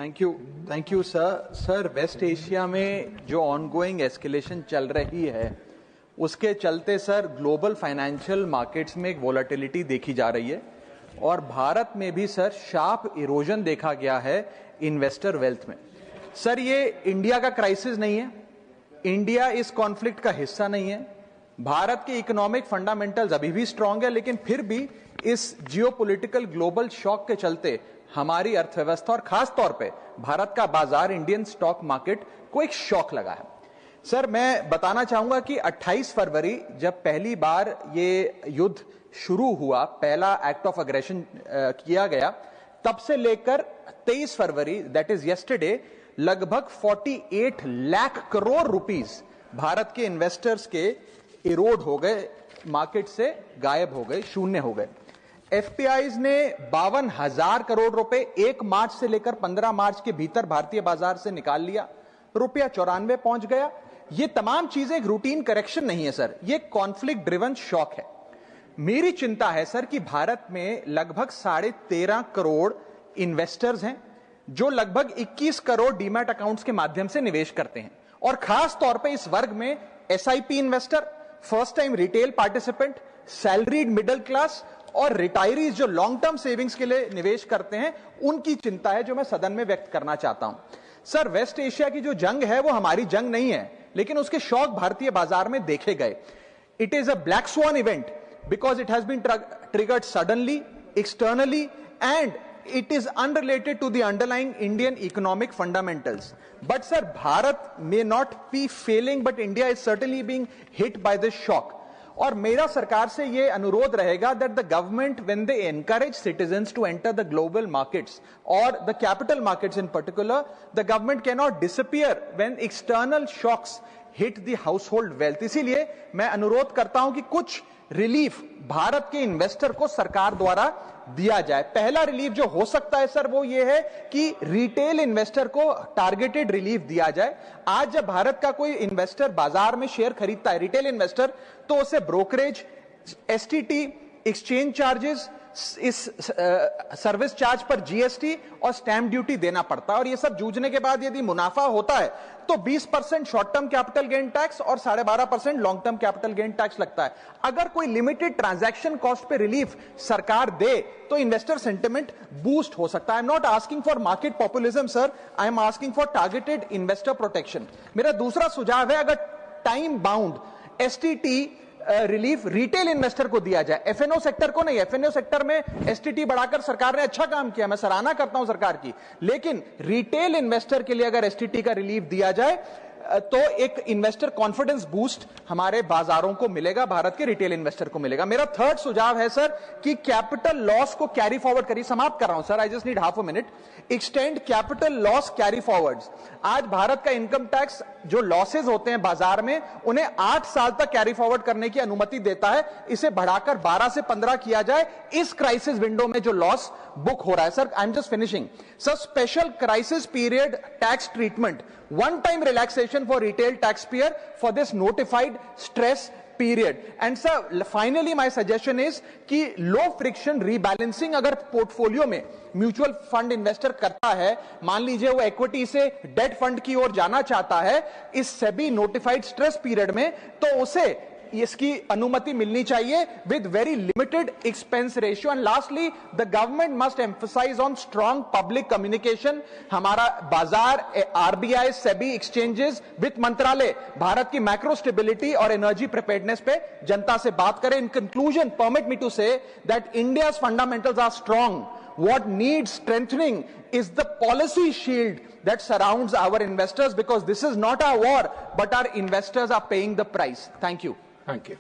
Thank you sir. West Asia में जो ongoing escalation चल रही है उसके चलते सर ग्लोबल फाइनेंशियल मार्केट्स में एक वोलेटिलिटी देखी जा रही है और भारत में भी सर शार्प इरोजन देखा गया है इन्वेस्टर वेल्थ में। सर ये इंडिया का क्राइसिस नहीं है, इंडिया इस कॉन्फ्लिक्ट का हिस्सा नहीं है, भारत के इकोनॉमिक फंडामेंटल्स अभी भी स्ट्रांग है, लेकिन फिर भी इस जियोपॉलिटिकल ग्लोबल शॉक के चलते हमारी अर्थव्यवस्था और खास तौर पे भारत का बाजार इंडियन स्टॉक मार्केट को एक शॉक लगा है। सर मैं बताना चाहूंगा कि 28 फरवरी जब पहली बार ये युद्ध शुरू हुआ, पहला एक्ट ऑफ अग्रेशन किया गया, तब से लेकर 23 फरवरी दैट इज यस्टरडे लगभग 48 लाख करोड़ रुपीस भारत के इन्वेस्टर्स के इरोड हो गए, मार्केट से गायब हो गए, शून्य हो गए। एफपीआईज ने 52,000 करोड़ रुपए 1 मार्च से लेकर 15 मार्च के भीतर भारतीय बाजार से निकाल लिया, रुपया 94 पहुंच गया। ये तमाम चीजें एक रूटीन करेक्शन नहीं है सर, ये कॉन्फ्लिक्ट ड्रिवन शॉक है। मेरी चिंता है सर कि भारत में लगभग 13.5 करोड़ इन्वेस्टर्स हैं जो लगभग 21 करोड़ डीमैट अकाउंट्स के माध्यम से निवेश करते हैं और खास तौर पे इस वर्ग में SIP investor, first time retail participant, salaried middle class और रिटायरीज जो लॉन्ग टर्म सेविंग्स के लिए निवेश करते हैं, उनकी चिंता है जो मैं सदन में व्यक्त करना चाहता हूं। सर वेस्ट एशिया की जो जंग है वो हमारी जंग नहीं है, लेकिन उसके शॉक भारतीय बाजार में देखे गए। It is a black swan event because it has been triggered suddenly, externally and it is unrelated to the underlying Indian economic fundamentals. But sir, Bharat may not be failing, but India is certainly being hit by this shock. और मेरा सरकार से ये अनुरोध रहेगा that the government, when they encourage citizens to enter the global markets or the capital markets in particular, the government cannot disappear when external shocks hit the household wealth. इसीलिए मैं अनुरोध करता हूं कि कुछ रिलीफ भारत के इन्वेस्टर को सरकार द्वारा दिया जाए। पहला रिलीफ जो हो सकता है सर वो ये है कि रिटेल इन्वेस्टर को टारगेटेड रिलीफ दिया जाए। आज जब भारत का कोई इन्वेस्टर बाजार में शेयर खरीदता है, रिटेल इन्वेस्टर, तो उसे ब्रोकरेज, एसटीटी, एक्सचेंज चार्जेस, इस सर्विस चार्ज पर जीएसटी और स्टैंप ड्यूटी देना पड़ता है और ये सब जूझने के बाद यदि मुनाफा होता है तो 20% short term capital gain tax और 12.5% long term capital gain tax लगता है। अगर कोई लिमिटेड ट्रांजैक्शन कॉस्ट पे रिलीफ सरकार दे तो इन्वेस्टर सेंटिमेंट बूस्ट हो सकता है। I am not asking for market populism sir, I am asking for targeted investor protection. मेरा दूसरा सुझाव है अगर time bound STT relief retail investor को दिया जाए, एफएनओ सेक्टर को नहीं। एफएनओ सेक्टर में एसटीटी बढ़ाकर सरकार ने अच्छा काम किया, मैं सराहना करता हूं सरकार की, लेकिन रिटेल इन्वेस्टर के लिए अगर एसटीटी का रिलीफ दिया जाए तो एक इन्वेस्टर कॉन्फिडेंस बूस्ट हमारे बाजारों को मिलेगा, भारत के रिटेल इन्वेस्टर को मिलेगा। मेरा थर्ड सुझाव है सर कि कैपिटल लॉस को कैरी फॉरवर्ड करिए। समाप्त कर रहा हूं sir, I just need half a minute. Extend capital loss carry forwards. आज भारत का इनकम टैक्स जो लॉसेज होते हैं बाजार में उन्हें 8 साल तक कैरी फॉरवर्ड करने की अनुमति देता है, इसे बढ़ाकर 12 से 15 किया जाए इस क्राइसिस विंडो में जो लॉस बुक हो रहा है। Sir I am just finishing sir, special crisis period tax treatment, one time relaxation for retail taxpayer for this notified stress period. And sir, finally my suggestion is कि low friction rebalancing अगर portfolio में mutual fund investor करता है, मान लीजिए वो equity से date fund की ओर जाना चाहता है इस सेबी नोटिफाइड स्ट्रेस पीरियड में, तो उसे इसकी अनुमति मिलनी चाहिए with very limited expense ratio. And lastly, the government must emphasize on strong public communication. हमारा बाजार, RBI, SEBI, exchanges, वित्त मंत्रालय भारत की मैक्रो स्टेबिलिटी और एनर्जी प्रिपेयर्डनेस पे जनता से बात करें। In conclusion, permit me to say that India's fundamentals are strong. What needs strengthening is the policy shield that surrounds our investors, because this is not our war, but our investors are paying the price. Thank you. Thank you.